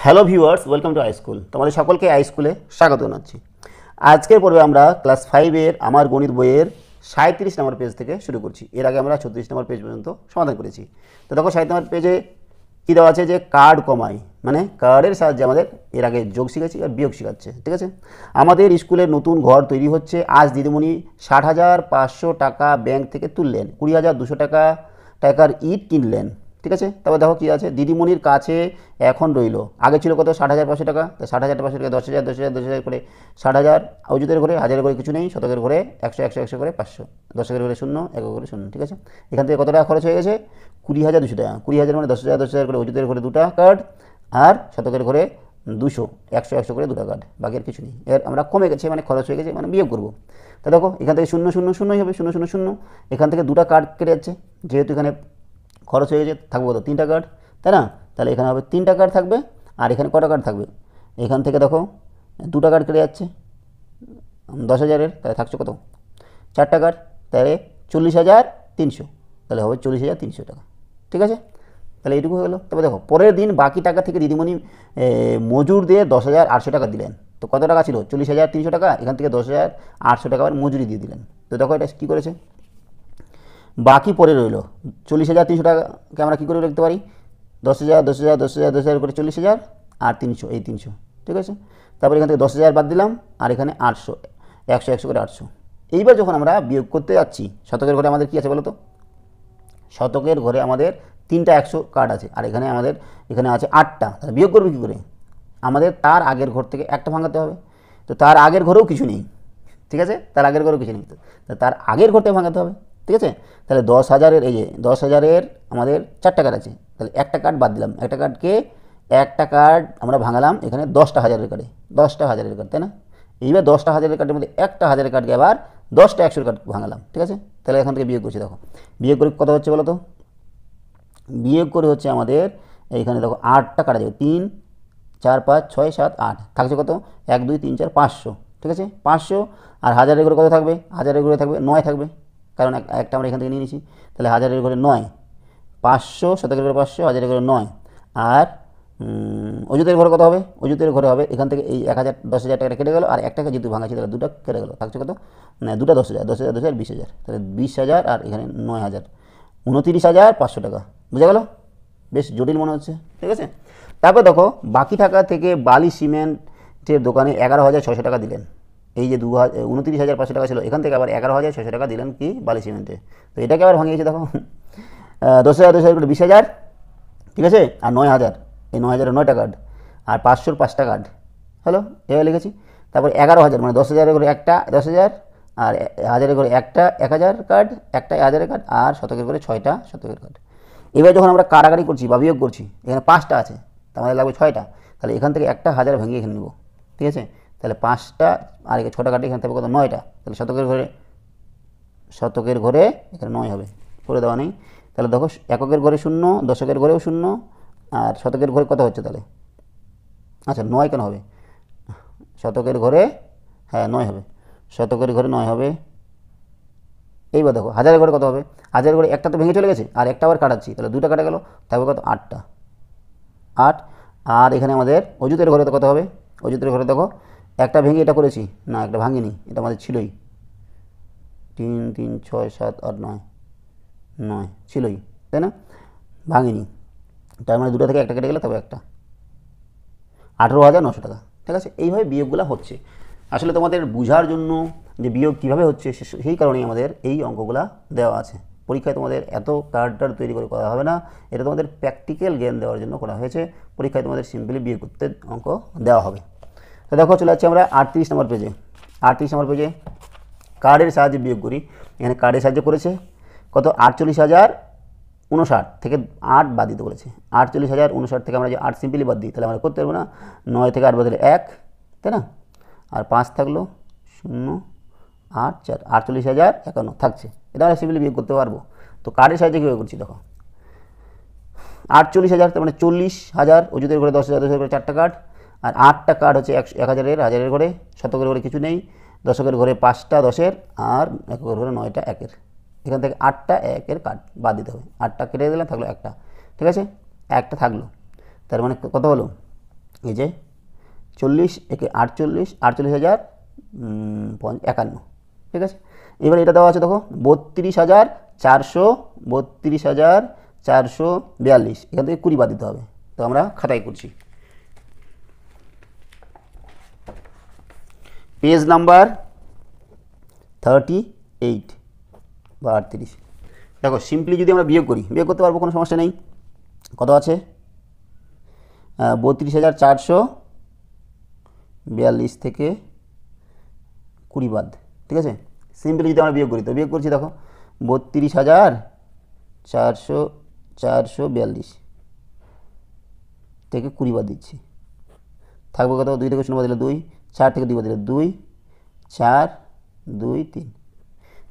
Hello viewers, welcome to I school. তোমাদের সকলকে I স্কুলে স্বাগত জানাচ্ছি। আজকের পর্বে আমরা ক্লাস 5-এর আমার গণিত বইয়ের 37 নম্বর পেজ থেকে শুরু করছি। এর আগে আমরা 36 নম্বর পেজ পর্যন্ত সমাধান করেছি। তো দেখো 37 নম্বর পেজে কী দেওয়া আছে যে কার্ড কমাই, মানে কার্ডের সাহায্যে আমাদের এর আগে যোগ শিখেছি আর বিয়োগ শিখাচ্ছে। ঠিক আছে, আমাদের স্কুলের নতুন ঘর তৈরি হচ্ছে। আজ দিদিমণি 60,500 টাকা ব্যাংক থেকে তুললেন, 20,200 টাকার ইট কিনলেন। ঠিক আছে, তবে দেখো কী আছে, দিদিমণির কাছে এখন রইল, আগে ছিল কত 60,500 টাকা, তো 60,500 টাকা 10,000 10,000 10,000 করে 60,000, অযুতের ঘরে হাজারের করে কিছু নেই, শতকের ঘরে 100 100 100 করে 500, দশকের ঘরে 0 1 করে 0। ঠিক আছে, এখান থেকে কত টাকা খরচ হয়ে গেছে, 20,200 টাকা। 20,000 মানে 10,000 10,000 করে অযুতের ঘরে 2টা কার্ড, আর শতকের ঘরে 200 100 100 করে 2টা কার্ড, বাকি আর কিছু নেই। এর আমরা কমে গেছে মানে খরচ হয়ে গেছে, মানে বিয়োগ করবো। তা দেখো এখান থেকে 0 0 0 হবে, 0 0 0, এখান থেকে 2টা কার্ড কেটে যাচ্ছে, যেহেতু এখানে খরচ হয়ে গেছে, থাকবে কত 3টা কার্ড, তাই না? তাহলে এখানে হবে 3টা কার্ড থাকবে, আর এখানে কটা কার্ড থাকবে, এখান থেকে দেখো 2টা কার্ড কেটে যাচ্ছে 10,000-এর, তাহলে থাকছে কত 4টা কার্ড, তাহলে 40,300, তাহলে হবে 40,300 টাকা। ঠিক আছে, তাহলে এইটুকু হয়ে গেলো। তবে দেখো পরের দিন বাকি টাকা থেকে দিদিমণি মজুর দিয়ে 10,800 টাকা দিলেন। তো কত টাকা ছিল 40,300 টাকা, এখান থেকে 10,800 টাকা আবার মজুরি দিয়ে দিলেন। তো দেখো এটা কী করেছে, বাকি পরে রইল 40,300 টাকাকে আমরা কী করে লিখতে পারি, 10,000 10,000 10,000 10,000 করে 40,000 আর 300, এই 300। ঠিক আছে, তারপরে এখান থেকে 10,000 বাদ দিলাম, আর এখানে 800 100 100 করে 800। এইবার যখন আমরা বিয়োগ করতে যাচ্ছি, শতকের ঘরে আমাদের কী আছে বলো তো, শতকের ঘরে আমাদের 3টা 100 কার্ড আছে, আর এখানে আমাদের এখানে আছে 8টা। তাহলে বিয়োগ করবে কী করে, আমাদের তার আগের ঘর থেকে একটা ভাঙাতে হবে। তো তার আগের ঘরেও কিছু নেই। ঠিক আছে, তার আগের ঘরেও কিছু নেই, তো তার আগের ঘর থেকে ভাঙাতে হবে। ঠিক আছে, তাহলে 10,000-এর এই যে 10,000-এর আমাদের 4টা কার্ড আছে, তাহলে একটা কার্ড বাদ দিলাম, একটা কার্ড আমরা ভাঙালাম এখানে 10টা হাজারের কার্ডে, 10টা হাজারের কার্ড, তাই না? এইবার 10টা হাজারের কার্ডের মধ্যে একটা হাজারের কার্ডকে আবার 10টা 100-এর কার্ড ভাঙালাম। ঠিক আছে, তাহলে এখান থেকে বিয়োগ করছি। দেখো বিয়োগ করে কত হচ্ছে বলো তো, বিয়োগ করে হচ্ছে আমাদের এইখানে দেখো 8টা কাটা যাবে, 3 4 5 6 7 8, থাকছে কত 1 2 3 4 500। ঠিক আছে, 500, আর হাজারের ঘরে কত থাকবে, হাজারের ঘরে থাকবে 9 থাকবে, কারণ একটা আমরা এখান থেকে নিয়ে নিয়েছি। তাহলে হাজারের ঘরে 9, 500 শতকের ঘরে 500, হাজারের ঘরে 9, আর অযুতের ঘরে কত হবে, অযুতের ঘরে হবে এখান থেকে এই 1,000 10,000 টাকাটা কেটে গেল, আর একটাকে যেহেতু ভাঙাচ্ছি তাহলে 2টা কেটে গেল, থাকছে কত না 2টা 10,000 10,000 10,000 20,000, তাহলে 20,000, আর এখানে 9,000 29,500 টাকা। বুঝা গেল, বেশ জটিল মনে হচ্ছে। ঠিক আছে, তারপর দেখো বাকি টাকা থেকে বালি সিমেন্টের দোকানে 11,600 টাকা দিলেন। এই যে 29,500 টাকা ছিল, এখান থেকে আবার 11,600 টাকা দিলেন কি বালি সিমেন্টে। তো এটাকে আবার ভাঙিয়েছে দেখো 10,000 10,000 করে 20,000। ঠিক আছে, আর 9,000, এই 9,000-এর 9টা কার্ড, আর 500-র 5টা কার্ড হলো, এভাবে লিখেছি। তারপর 11,000 মানে 10,000-এর করে একটা 10,000, আর হাজারের করে একটা 1,000 কার্ড, একটা 1,000-এর কার্ড, আর শতকের করে 6টা শতকের কার্ড। এবার যখন আমরা কাটাকাটি করছি বা বিয়োগ করছি, এখানে 5টা আছে, তার আমাদের লাগবে 6টা, তাহলে এখান থেকে একটা 1000 ভেঙে এখানে নেব। ঠিক আছে, তাহলে 5টা আর 6টা কাটে এখানে থাকবে কত 9টা, তাহলে শতকের ঘরে এখানে 9 হবে, করে দেওয়া নেই। তাহলে দেখো এককের ঘরে 0, দশকের ঘরেও 0, আর শতকের ঘরে কত হচ্ছে তাহলে, আচ্ছা 9 কেন হবে, শতকের ঘরে হ্যাঁ 9 হবে, শতকের ঘরে 9 হবে। এইবার দেখো হাজারের ঘরে কত হবে, হাজারের ঘরে একটা তো ভেঙে চলে গেছে, আর একটা আবার কাটাচ্ছি, তাহলে 2টা কাটা গেল, থাকবে কত 8টা 8। আর এখানে আমাদের অযুতের ঘরে তো কত হবে, অযুতের ঘরে দেখো একটা ভেঙে এটা করেছি না, একটা ভাঙিনি, এটা আমাদের ছিলই 3 3 6 7 8 9 9 ছিলই, তাই না, ভাঙিনি, তার মানে 2টা থেকে একটা কেটে গেলে তবে একটা 18,900 টাকা। ঠিক আছে, এইভাবে বিয়োগগুলো হচ্ছে। আসলে তোমাদের বোঝার জন্য যে বিয়োগ কীভাবে হচ্ছে সেই কারণেই আমাদের এই অঙ্কগুলো দেওয়া আছে। পরীক্ষায় তোমাদের এত কার্ড তৈরি করে করা হবে না, এটা তোমাদের প্র্যাকটিক্যাল জ্ঞান দেওয়ার জন্য করা হয়েছে। পরীক্ষায় তোমাদের সিম্পলি বিয়োগ করতে অঙ্ক দেওয়া হবে। তো দেখো চলে যাচ্ছি আমরা 38 নম্বর পেজে। 38 নম্বর পেজে কার্ডের সাহায্যে বিয়োগ করি। এখানে কার্ডের সাহায্যে করেছে কত 48,059 থেকে 8 বাদ দিতে বলেছে। 48,059 থেকে আমরা যে 8 সিম্পলি বাদ দিই, তাহলে আমরা করতে পারবো না। 9 থেকে 8 বাদ দিলে 1, তাই না, আর 5 থাকলো 0 8 4, 48,051 থাকছে, এটা আমরা সিম্পলি বিয়োগ করতে পারবো। তো কার্ডের সাহায্যে কীভাবে করছি দেখো, 48,000 তার মানে 40,000, অযুতের ঘরে 10,000 10,000 করে 4টা কার্ড, আর 8টা কার্ড হচ্ছে 1,000-এর, হাজারের ঘরে, শতকের ঘরে কিছু নেই, দশকের ঘরে 5টা 10-এর, আর এককের ঘরে 9টা 1-এর। এখান থেকে 8টা 1-এর কার্ড বাদ দিতে হবে, 8টা কেটে দিলাম, থাকলো একটা। ঠিক আছে, একটা থাকলো, তার মানে কত হলো এই যে 40 একে 48, 48,051, ঠিক আছে। এবার এটা দেওয়া আছে দেখো 32,442, এখান থেকে 20 বাদ দিতে হবে। তো আমরা খাতায় করছি, পেজ নাম্বার 38 বা 38। দেখো সিম্পলি যদি আমরা বিয়োগ করি, বিয়োগ করতে পারবো, কোনো সমস্যা নেই। কত আছে? 32,442 থেকে 20 বাদ, ঠিক আছে। সিম্পলি যদি আমরা বিয়োগ করি, তো বিয়োগ করছি, দেখো 32,442 থেকে 20 বাদ দিচ্ছি, থাকবে কত? 2 থেকে 0 বাদ দিলে 2, 4 থেকে 2 বাদ দিলে 2, 4, 2, 3,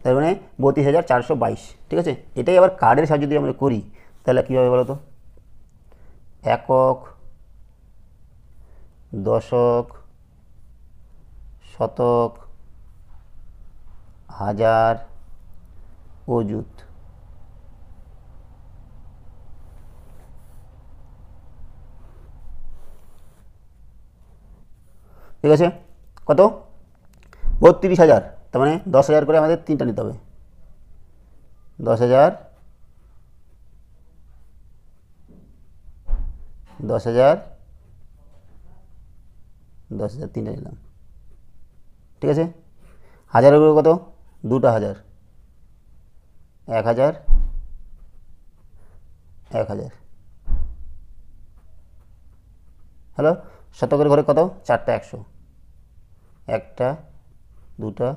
তার মানে 32,422, ঠিক আছে। এটাই আবার কার্ডের সাহায্যে যদি আমরা করি তাহলে কী হবে বলো তো? একক, দশক, শতক, হাজার, অযুত, ঠিক আছে। কত? 32,000, তার মানে 10,000 করে আমাদের 3টা নিতে হবে। 10,000, 10,000, 10,000, 3টা নিলাম, ঠিক আছে। হাজারের উপরে কত? 2টা হাজার, 1,000, 1,000, হ্যালো। শতকের ঘরে কত? 4টা 100, 1টা, 2টা,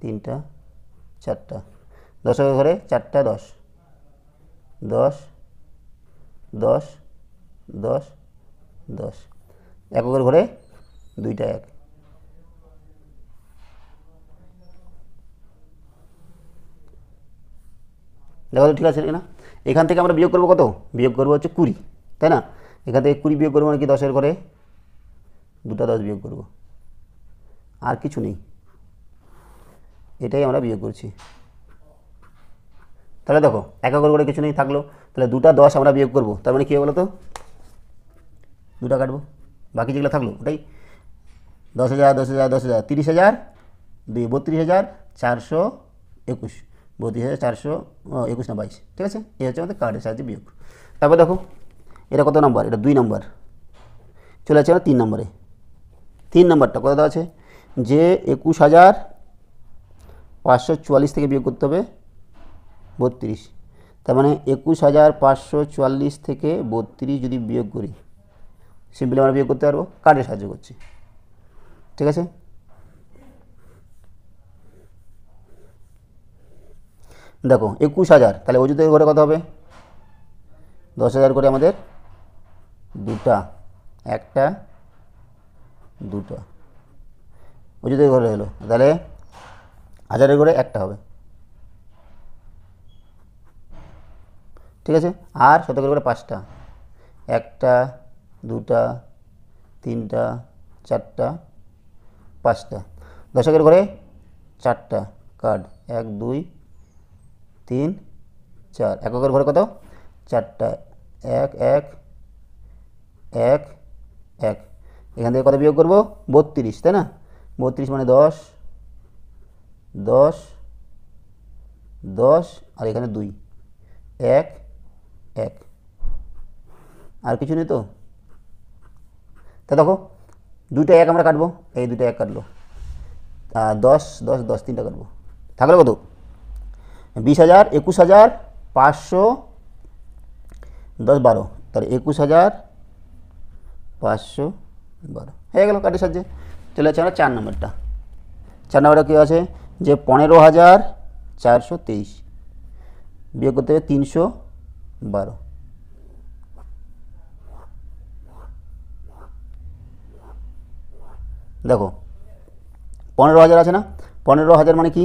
3টা, 4টা। দশকের ঘরে 4টা 10, 10, 10, 10, 10। এককের ঘরে 2টা 1, দেখো তো ঠিক আছে না? এখান থেকে আমরা বিয়োগ করবো কত? বিয়োগ করবো হচ্ছে 20, তাই না? এখান থেকে 20 বিয়োগ করবো, মানে কি 10-এর ঘরে 2টা 10 বিয়োগ করবো, আর কিছু নেই, এটাই আমরা বিয়োগ করছি। তাহলে দেখো এককের ঘরে কিছু নেই, থাকলো, তাহলে 2টা 10 আমরা বিয়োগ করবো, তার মানে কী হবে বলো তো? 2টা কাটবো, বাকি যেগুলো থাকলো ওটাই 10,000, 10,000, 10,000, 30,000, 2, 32,421, 32,421 না 22, ঠিক আছে। এই হচ্ছে আমাদের কার্ডের সাহায্যে বিয়োগ। তারপর দেখো এটা কত নম্বর? এটা 2 নম্বর। চলে যাচ্ছে আমরা 3 নম্বরে। 3 নম্বরটা কত দেওয়া আছে? যে 21,544 থেকে বিয়োগ করতে হবে 32, তার মানে 21,544 থেকে 32 যদি বিয়োগ করি, সিম্পলি আমরা বিয়োগ করতে পারবো, কার্ডের সাহায্য করছি, ঠিক আছে। দেখো 21,000, তাহলে অযুতের ঘরে কত হবে? 10,000 করে আমাদের 2টা, 1টা, 2টা, অযুতের ঘরে হলো, তাহলে হাজারের ঘরে 1টা হবে, ঠিক আছে। আর শতকের ঘরে 5টা, 1টা, 2টা, 3টা, 4টা, 5টা। দশকের ঘরে 4টা কার্ড, 1, 2, 3, 4। এককের ঘরে কত? 4টা, 1, 1, 1, 1। এখান থেকে কত বিয়োগ করবো? 32, তাই না? 32 মানে 10, 10, 10, আর এখানে 2, 1, 1, আর কিছু নেই তো। তা দেখো 2টা 1 আমরা কাটবো, এই 2টা 1 কাটলো, 10, 10, 10, 3টা কাটবো, থাকলো কত? 20,000, 21,500, 10, 12, তাহলে 21,512 হয়ে গেল কার্ডের সাহায্যে। চলে যাচ্ছে আমরা 4 নম্বরটা। 4 নম্বরটা কী আছে? যে 15,423 বিয়োগ করতে হবে 312। দেখো 15,000 আছে না? 15,000 মানে কি?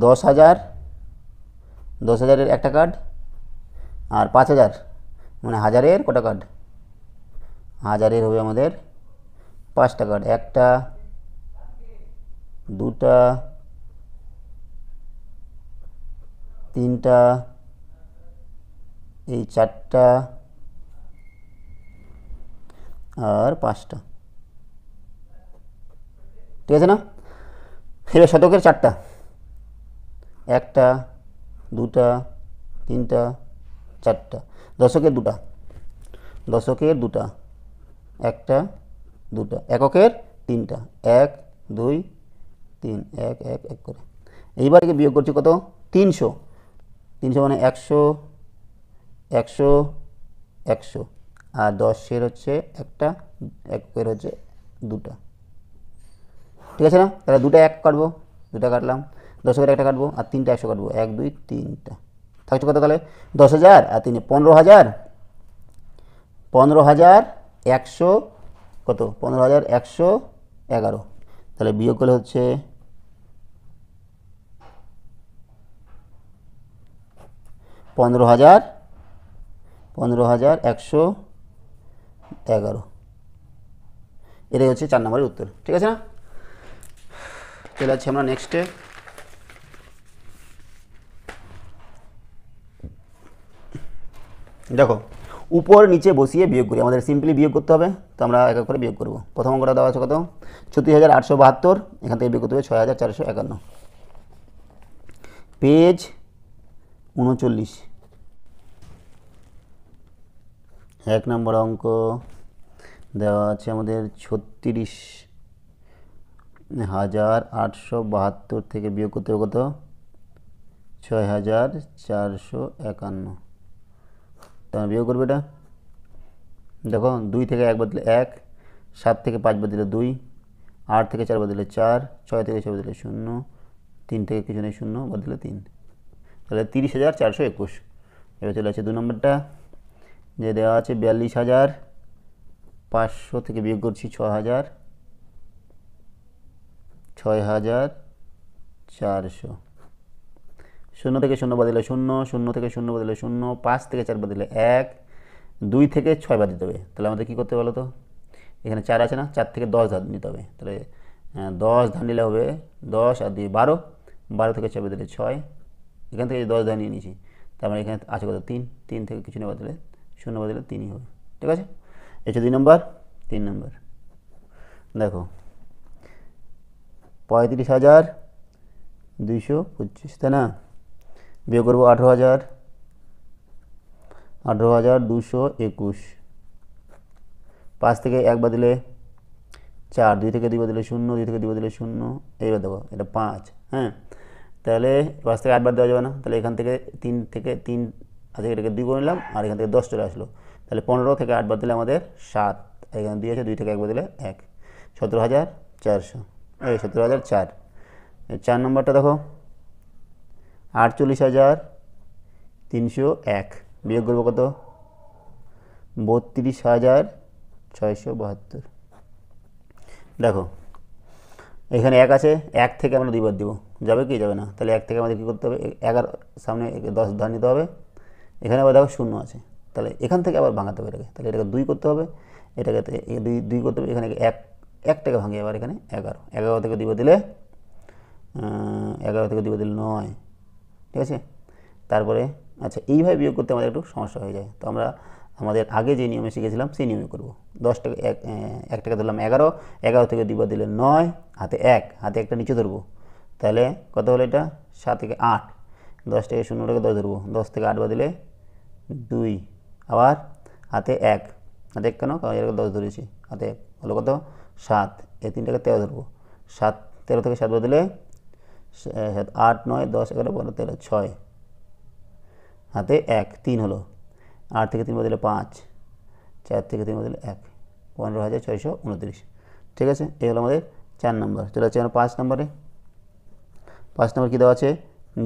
10,000, 10,000-এর একটা কার্ড, আর 5,000 মানে হাজারের কটা কার্ড? হাজারের হবে আমাদের 5টা কার্ড, 1টা, 2টা, 3টা, এই 4টা, আর 5টা, ঠিক আছে না? এবার শতকের 4টা, 1টা 2টা 3টা 4টা। দশকের 2টা, দশকের 2টা, 1টা 2টা। এককের 3টা, 1 2 3, 1 1 1 করে। এইবারকে বিয়োগ করছি কত? 300। 300 মানে 100 100 100, আর 10-এর হচ্ছে 1টা, একের হচ্ছে 2টা, ঠিক আছে না? তাহলে 2টা 1 কাটবো, 2টা কাটলাম, 10-এর 1টা কাটবো, আর 3টা 100 কাটবো, 1 2 3টা। থাকছে কত তাহলে? 10,000 আর 3 15,000, 15,100 কত? 15,111। তাহলে বিয়োগ করলে হচ্ছে 15,111। এটাই হচ্ছে 4 নম্বরের উত্তর, ঠিক আছে না? চলে যাচ্ছি আমরা নেক্সটে। দেখো, উপর নিচে বসিয়ে বিয়োগ করি। আমাদের সিম্পলি বিয়োগ করতে হবে, তো আমরা এক এক করে বিয়োগ করব। প্রথম অঙ্কটা দেওয়া আছে কত? 36,872। এখান থেকে বিয়োগ করতে হবে 6,451। পেজ 39, 1 নম্বর অঙ্ক দেওয়া আছে আমাদের 36,872 থেকে বিয়োগ করতে হবে কত? 6,451। তাহলে বিয়োগ করবে এটা। দেখো, 2 থেকে 1 বদলে 1, 7 থেকে 5 বদলে 2, 8 থেকে 4 বদলে 4, 6 থেকে 6 বদলে 0, 3 থেকে কিছু নেই 0 বদলে 3। তাহলে 30,421। এবার চলে আছে 2 নম্বরটা, যে দেওয়া আছে 42,500 থেকে বিয়োগ করছি 6,400। 0 থেকে 0 বদলে 0, 0 থেকে 0 বদলে 0, 5 থেকে 4 বদলে 1, 2 থেকে 6 বাদ দিতে হবে। তাহলে আমাদের কী করতে বলো তো? এখানে 4 আছে না, 4 থেকে 10 ধার নিতে হবে। তাহলে 10 ধার নিলে হবে 10 আর 2 12, 12 থেকে 6 বদলে 6, এখান থেকে 10 ধার নিয়ে নিয়েছি। তার মানে এখানে আছে কত? 3, 3 থেকে কিছু নেই বদলে 0 বদলে 3ই হবে, ঠিক আছে? এই 2 নম্বর। 3 নম্বর দেখো, 35,225, তাই না? বিয়োগ করবো 18,221। 5 থেকে 1 বদলে 4, 2 থেকে 2 বদলে 0, 2 থেকে 2 বদলে 0। এইবার দেখো, এটা 5, হ্যাঁ? তাহলে 5 থেকে 8 বাদ দেওয়া যাবে না। তাহলে এখান থেকে 3 থেকে 3 আছে, এটাকে 2 করে নিলাম, আর এখান থেকে 10 চলে আসলো। তাহলে 15 থেকে 8 বাদ দিলে আমাদের 7, এখানে 2 আছে, 2 থেকে 1 বদলে 1, 17,400। এই 17,004। 4 নম্বরটা দেখো, 48,301। বিয়োগ করবো কত? 32,672। দেখো, এখানে 1 আছে, 1 থেকে আমরা 2 বাদ দিব, যাবে কি যাবে না? তাহলে 1 থেকে আমাদের কী করতে হবে? 11 সামনে 10 ধার নিতে হবে। এখানে আবার দেখো 0 আছে, তাহলে এখান থেকে আবার ভাঙাতে হবে এটাকে। তাহলে এটাকে 2 করতে হবে, এটাকে 2 করতে হবে। এখানে 1 টাকা ভাঙিয়ে আবার এখানে 11, 11 থেকে 2 দিলে 11 থেকে 2 দিলে 9, ঠিক আছে? তারপরে আচ্ছা, এইভাবে বিয়োগ করতে আমাদের একটু সমস্যা হয়ে যায়। তো আমরা আমাদের আগে যে নিয়মে শিখেছিলাম সেই নিয়মে করব। 10 টাকা 1 টাকা ধরলাম 11, 11 থেকে 2 দিলে 9, হাতে 1, হাতে একটা নিচে ধরবো। তাহলে কত হলো এটা? 7 থেকে 8, 10 থেকে 0 টাকা 10 ধরবো, 10 থেকে 8 দিলে 2, আবার হাতে 1, হাতে 1 কেন? কারণ এরকম 10 ধরেছি, হাতে 1 হলো কত? 7, এই 3 টাকা 13 ধরবো। 7, 13 থেকে 7 দিলে 8 9 10 11 12 13 6, হাতে 1, 3 হলো। 8 থেকে 3 বদলে 5, 4 থেকে 3 বদলে 1, 15,629, ঠিক আছে? এই হলো আমাদের 4 নম্বর। চলে যাচ্ছে আমরা 5 নম্বরে। 5 নম্বর কী দেওয়া আছে?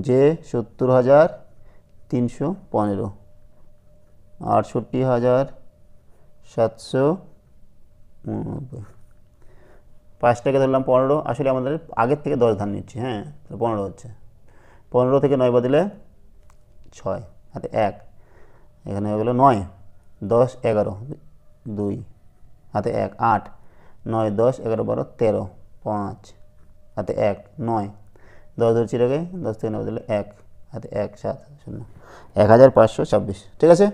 যে 70,315, 68,789। 5 টাকা ধরলাম 15, আসলে আমাদের আগের থেকে 10 ধার নিচ্ছি, হ্যাঁ? 15 হচ্ছে। 15 থেকে 9 বদলে 6, হাতে 1, এখানে হয়ে গেলো 9, 10 11 2, হাতে 1, 8 9 10 11 12 13 5, হাতে 1 9, 10 ধরছি এটাকে, 10 থেকে 9 দিলে 1, হাতে 1 7 0 1526। ঠিক আছে,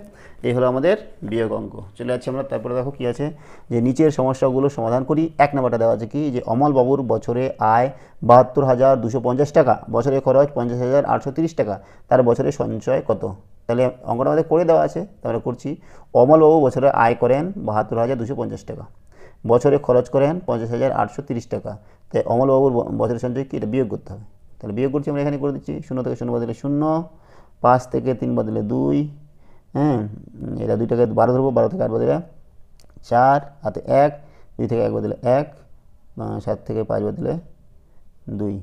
এই হলো আমাদের বিয়োগ অঙ্ক। চলে যাচ্ছি আমরা, তারপরে দেখো কী আছে, যে নিচের সমস্যাগুলো সমাধান করি। 1 নম্বরটা দেওয়া আছে কি, যে অমলবাবুর বছরে আয় 72,250 টাকা, বছরে খরচ 50,830 টাকা, তার বছরে সঞ্চয় কত? তাহলে অঙ্কটা আমাদের করে দেওয়া আছে, তাহলে করছি। অমলবাবু বছরে আয় করেন 72,250 টাকা, বছরে খরচ করেন 50,830 টাকা, তাই অমলবাবুর বছরের সঞ্চয় কি, এটা বিয়োগ করতে হবে। তাহলে বিয়োগ করছি আমরা, এখানে করে দিচ্ছি। 0 থেকে 0 বদলে 0, 5 থেকে 3 বদলে 2, হ্যাঁ, এটা 2 থেকে 12 ধরবো, 12 থেকে 8 বদলে 4, হাতে 1, 2 থেকে 1 বদলে 1, 7 থেকে 5 বদলে 2,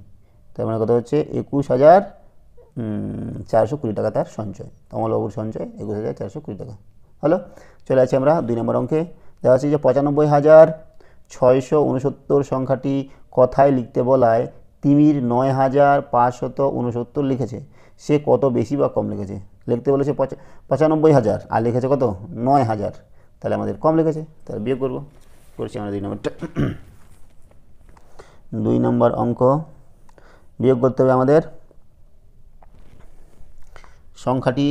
তার মানে কত হচ্ছে 21,420 টাকা তার সঞ্চয়। অমলবাবুর সঞ্চয় 21,420 টাকা হলো। চলে আসছি আমরা 2 নম্বর অঙ্কে। দেওয়া আছে যে 95,669 সংখ্যাটি কথায় লিখতে বলায় তিমির 9,569 লিখেছে, সে কত বেশি বা কম লিখেছে? লিখতে বলেছে 95,000 আর লিখেছে কত, 9,000, তাহলে আমাদের কম লিখেছে, তাহলে বিয়োগ করবো। করছি আমরা 2 নম্বরটা। 2 নম্বর অঙ্ক, বিয়োগ করতে হবে আমাদের সংখ্যাটি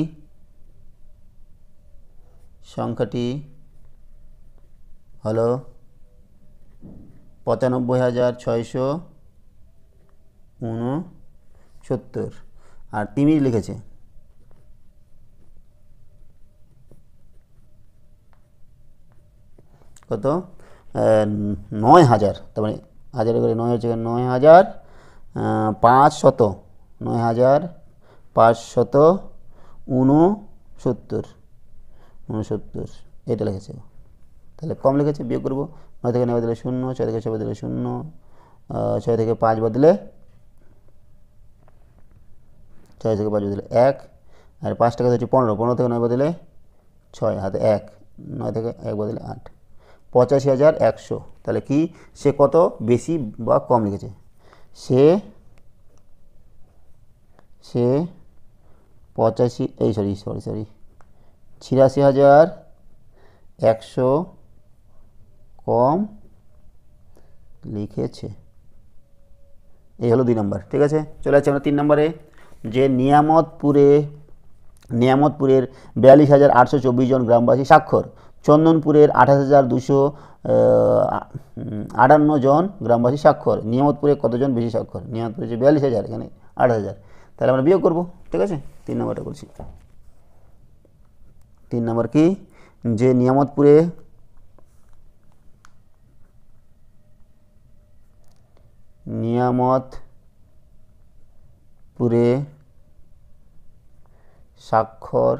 হলো 95,669 আর তিমির লিখেছে কত, 9,000, তার মানে 1000 করে 9 হচ্ছে 9,500, 9,569, এটা লিখেছে, তাহলে কম লিখেছে, বিয়োগ করবো। 9 থেকে 9 বদলে 0, 6 থেকে 6 বদলে 0, 6 থেকে 5 বদলে 1, আর 5 টাকা হচ্ছে 15, 15 থেকে 9 বদলে 6, হাতে 1, 9 থেকে 1 বদলে 8, 85,100। তাহলে কি, সে কত বেশি বা কম লিখেছে? সে 86,100 কম লিখেছে। এই হলো 2 নম্বর। ঠিক আছে, চলে যাচ্ছে আমরা 3 নম্বরে, যে নিয়ামতপুরের 42,824 জন গ্রামবাসী স্বাক্ষর, চন্দনপুরের 28,258 জন গ্রামবাসী স্বাক্ষর, নিয়ামতপুরে কতজন বেশি স্বাক্ষর? নিয়ামতপুরে যে 42,000, এখানে 8,000, তাহলে আমরা বিয়োগ করবো। ঠিক আছে, 3 নম্বরটা করছি। 3 নম্বর কি, যে নিয়ামতপুরে স্বাক্ষর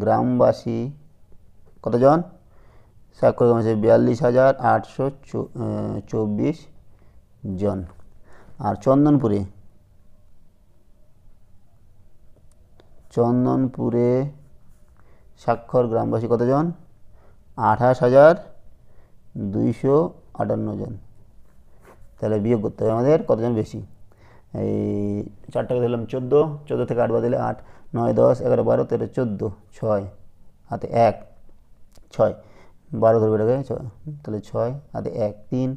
গ্রামবাসী কতজন? স্বাক্ষর গ্রামবাসী 42,824 জন। আর চন্দনপুরে স্বাক্ষর গ্রামবাসী কতজন? 28,258 জন। তাহলে বিয়োগ করতে হবে আমাদের, কতজন বেশি? এই 4 টাকা দিলাম 14, 14 থেকে 8 বদলে 8, 9 10 11 12 13 14, 6 হাতে 1, 6 12 ধরবে এটাকে, তাহলে 6 হাতে 1, 3,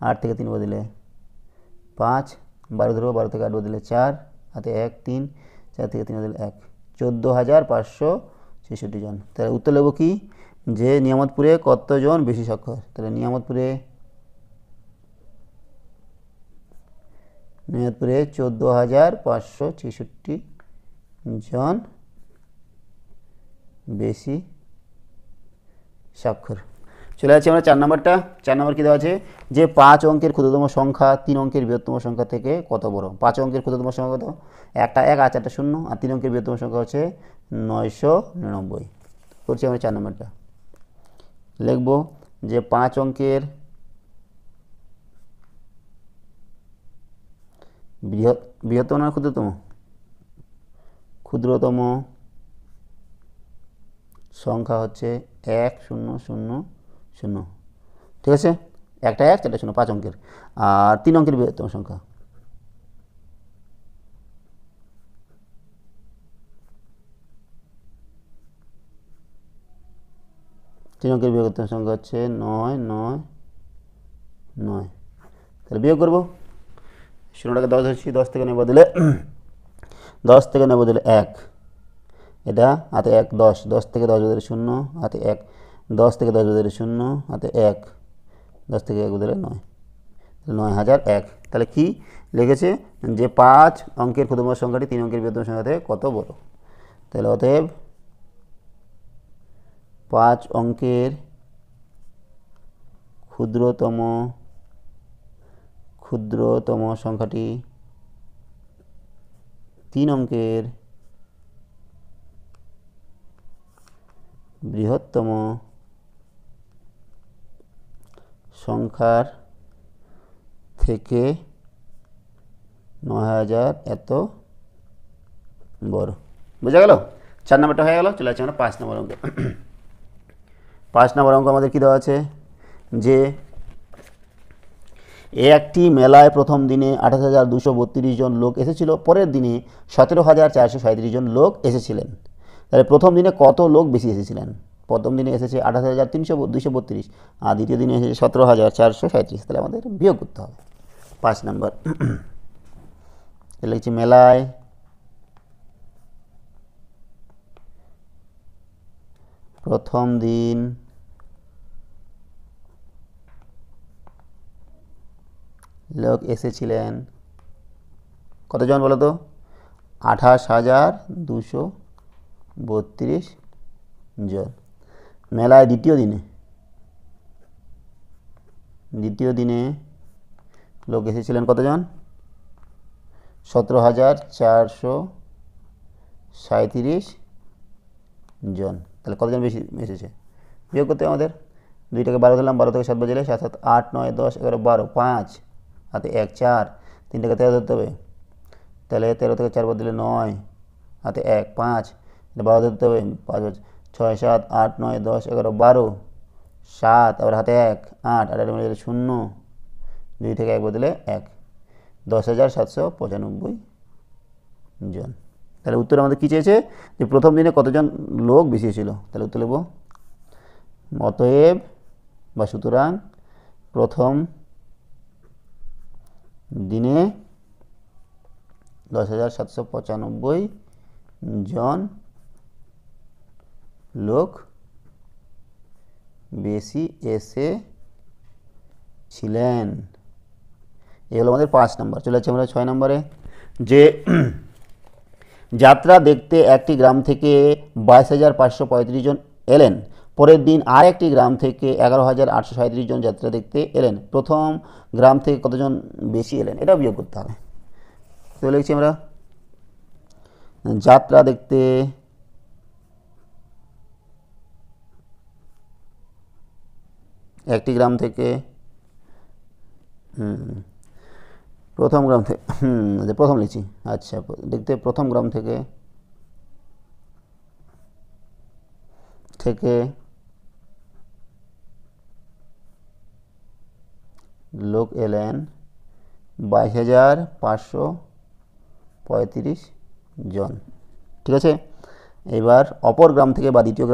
8 থেকে 3 বদলে 5, 12 ধরবো, 12 থেকে 8 বদলে 4, হাতে 1, 3, 4 থেকে 3 বদলে 1, 14,566 জন। তাহলে উত্তর নেব কি, যে নিয়ামতপুরে কতজন বেশি স্বাক্ষর? তাহলে নিয়ামতপুরে 14,566 জন বেশি স্বাক্ষর। চলে যাচ্ছি আমরা 4 নম্বরটা। 4 নম্বর কী দেওয়া আছে, যে 5 অঙ্কের ক্ষুদ্রতম সংখ্যা 3 অঙ্কের বৃহত্তম সংখ্যা থেকে কত বড়? 5 অঙ্কের ক্ষুদ্রতম সংখ্যা কত? একটা 1 আর 4টা 0, আর 3 অঙ্কের বৃহত্তম সংখ্যা হচ্ছে 999। করছি আমরা 4 নম্বরটা। লিখব যে 5 অঙ্কের বৃহত্তম না ক্ষুদ্রতম সংখ্যা হচ্ছে 1000। ঠিক আছে, একটা 1 4টা 0, 5 অঙ্কের, আর 3 অঙ্কের বৃহত্তম সংখ্যা। তিন অঙ্কের বৃহত্তম সংখ্যা হচ্ছে 999। তাহলে বিয়োগ করবো। 0টাকে 10 ধরছি, 10 থেকে 9 বদলে 10 থেকে 9 বদলে 1, এটা হাতে 1, 10, 10 থেকে 10 বদলে 0, হাতে 1, 10 থেকে 10 বদলে 0, হাতে 1, 10 থেকে 1 বদলে 9, 9001। তাহলে কি লিখেছে যে 5 অঙ্কের ক্ষুদ্রতম সংখ্যাটি 3 অঙ্কের বৃহত্তম সংখ্যা থেকে কত বড়। তাহলে অতএব 5 অঙ্কের ক্ষুদ্রতম সংখ্যাটি 3 অঙ্কের বৃহত্তম সংখ্যার থেকে 9000 এত বড়। বোঝা গেল? 4 নম্বরটা হয়ে গেল। চলে যাচ্ছি আমরা 5 নম্বর অঙ্কে। 5 নম্বর অঙ্ক আমাদের কী দেওয়া আছে যে একটি মেলায় প্রথম দিনে 28,232 জন লোক এসেছিল, পরের দিনে 17,437 জন লোক এসেছিলেন। তাহলে প্রথম দিনে কত লোক বেশি এসেছিলেন? প্রথম দিনে এসেছে 28,232 আর দ্বিতীয় দিনে এসেছে 17,437। তাহলে আমাদের বিয়োগ করতে হবে। 5 নম্বর লিখছি মেলায় প্রথম দিন লোক এসেছিলেন কতজন বলো তো? 28,232 জন। মেলায় দ্বিতীয় দিনে লোক এসেছিলেন কতজন? 17,437 জন। তাহলে কতজন বেশি এসেছে? বিয়োগ করতে আমাদের 2টাকে 12 দিলাম, 12 থেকে 7 বাজলে 7, 7, 8, 9, 10, 11, 12, 5 হাতে 1, 4, 3টাকে 13 ধরতে হবে। তাহলে 13 থেকে 4 বাদ দিলে 9, হাতে 1, 5, 12 ধরতে হবে। 5, 6, 7, 8, 9, 10, 11, 12, 7, আবার হাতে 1, 8, 8 মিলে 0, 2 থেকে 1 বদলে 1, 10,795 জন। তাহলে উত্তর আমাদের কী চেয়েছে যে প্রথম দিনে কতজন লোক বেশি ছিল। তাহলে উত্তর লিখব অতএব বা সুতরাং প্রথম দিনে 10,795 জন লোক বেশি এসেছিলেন। এই হলো আমাদের 5 নম্বর। চলে যাচ্ছি আমরা 6 নম্বরে যে যাত্রা দেখতে একটি গ্রাম থেকে 22,535 জন এলেন, পরের দিন আর একটি গ্রাম থেকে 11,837 জন যাত্রা দেখতে এলেন। প্রথম গ্রাম থেকে কতজন বেশি এলেন? এটা বিয়োগ করতে হবে। তো লিখছি আমরা যাত্রা দেখতে একটি গ্রাম থেকে প্রথম গ্রাম থেকে প্রথম লিখছি। আচ্ছা, দেখতে প্রথম গ্রাম থেকে লোক এলেন 22,535 জন। ঠিক আছে, এবার অপর গ্রাম থেকে বা দ্বিতীয়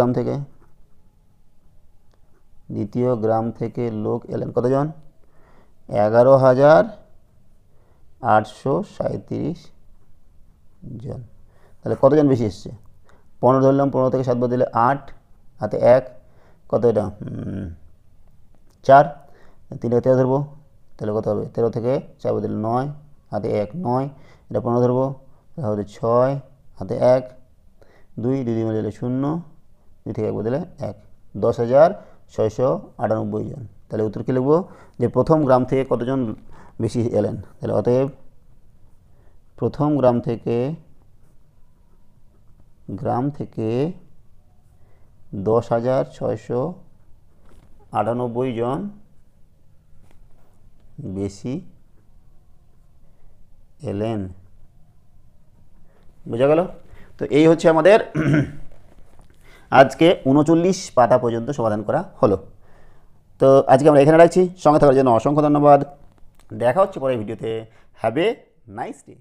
গ্রাম থেকে লোক এলেন কতজন? 11,837 জন। তাহলে কতজন বেশি এসছে? 15 ধরলাম, 15 থেকে 7 বাদ দিলে 8, হাতে 1, কত এটা 4, 3 থেকে 13 ধরবো। তাহলে কত হবে? 13 থেকে 4 বাদ দিলে 9, হাতে 1, 9, এটা 15 ধরবো, তাহলে হবে 6, হাতে 1, 2, 2 মিলে 0, 2 থেকে 1 বাদ দিলে 1, 10,698 জন। তাহলে উত্তর কী লিখবো? যে প্রথম গ্রাম থেকে কতজন বেশি এলেন। তাহলে অতএব প্রথম গ্রাম থেকে 10,698 জন বেশি এলেন। বোঝা গেল? তো এই হচ্ছে আমাদের আজকে 39 পাতা পর্যন্ত সমাধান করা হলো। তো আজকে আমরা এখানে রাখছি। সঙ্গে থাকার জন্য অসংখ্য ধন্যবাদ। দেখা হচ্ছে পরের ভিডিওতে। Have a nice day.